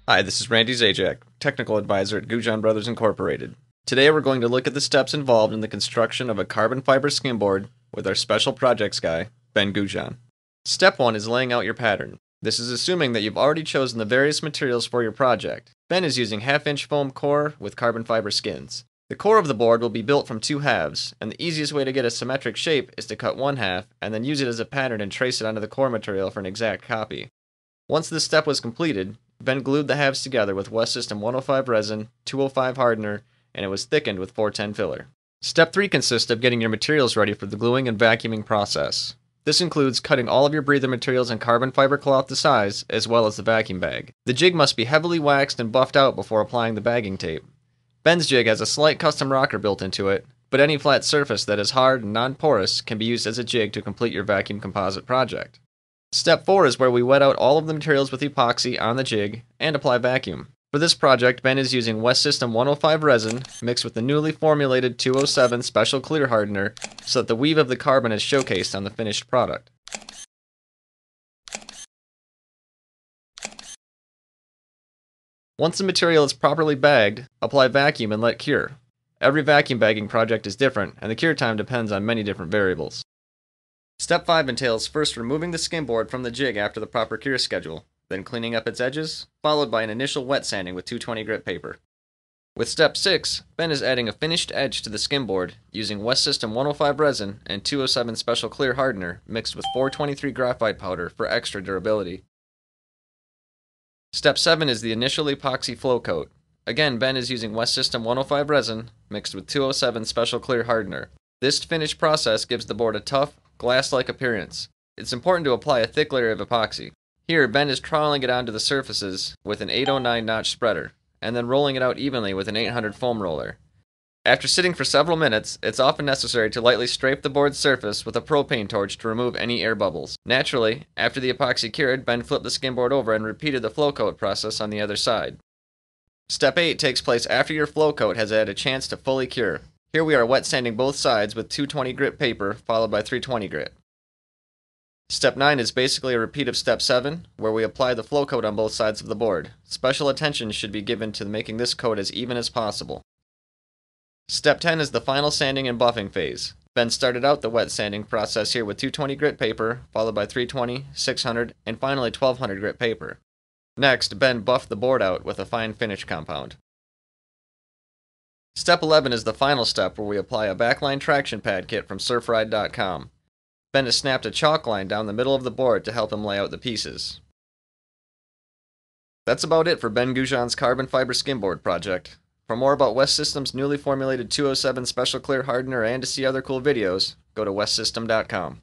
Hi, this is Randy Zajac, Technical Advisor at Gujan Brothers Incorporated. Today we're going to look at the steps involved in the construction of a carbon fiber skimboard with our special projects guy, Ben Gujan. Step 1 is laying out your pattern. This is assuming that you've already chosen the various materials for your project. Ben is using half-inch foam core with carbon fiber skins. The core of the board will be built from two halves, and the easiest way to get a symmetric shape is to cut one half and then use it as a pattern and trace it onto the core material for an exact copy. Once this step was completed, Ben glued the halves together with West System 105 resin, 205 hardener, and it was thickened with 410 filler. Step 3 consists of getting your materials ready for the gluing and vacuuming process. This includes cutting all of your breather materials in carbon fiber cloth to size, as well as the vacuum bag. The jig must be heavily waxed and buffed out before applying the bagging tape. Ben's jig has a slight custom rocker built into it, but any flat surface that is hard and non-porous can be used as a jig to complete your vacuum composite project. Step 4 is where we wet out all of the materials with epoxy on the jig and apply vacuum. For this project, Ben is using West System 105 resin mixed with the newly formulated 207 Special Clear Hardener so that the weave of the carbon is showcased on the finished product. Once the material is properly bagged, apply vacuum and let cure. Every vacuum bagging project is different, and the cure time depends on many different variables. Step 5 entails first removing the skimboard from the jig after the proper cure schedule, then cleaning up its edges, followed by an initial wet sanding with 220 grit paper. With Step 6, Ben is adding a finished edge to the skimboard using West System 105 resin and 207 Special Clear Hardener mixed with 423 graphite powder for extra durability. Step 7 is the initial epoxy flow coat. Again, Ben is using West System 105 resin mixed with 207 Special Clear Hardener. This finished process gives the board a tough, glass-like appearance. It's important to apply a thick layer of epoxy. Here, Ben is troweling it onto the surfaces with an 809 notch spreader, and then rolling it out evenly with an 800 foam roller. After sitting for several minutes, it's often necessary to lightly scrape the board's surface with a propane torch to remove any air bubbles. Naturally, after the epoxy cured, Ben flipped the skimboard over and repeated the flow coat process on the other side. Step 8 takes place after your flow coat has had a chance to fully cure. Here we are wet sanding both sides with 220 grit paper followed by 320 grit. Step 9 is basically a repeat of Step 7, where we apply the flow coat on both sides of the board. Special attention should be given to making this coat as even as possible. Step 10 is the final sanding and buffing phase. Ben started out the wet sanding process here with 220 grit paper, followed by 320, 600, and finally 1200 grit paper. Next, Ben buffed the board out with a fine finish compound. Step 11 is the final step where we apply a backline traction pad kit from surfride.com. Ben has snapped a chalk line down the middle of the board to help him lay out the pieces. That's about it for Ben Gujan's carbon fiber skimboard project. For more about West System's newly formulated 207 Special Clear Hardener and to see other cool videos, go to westsystem.com.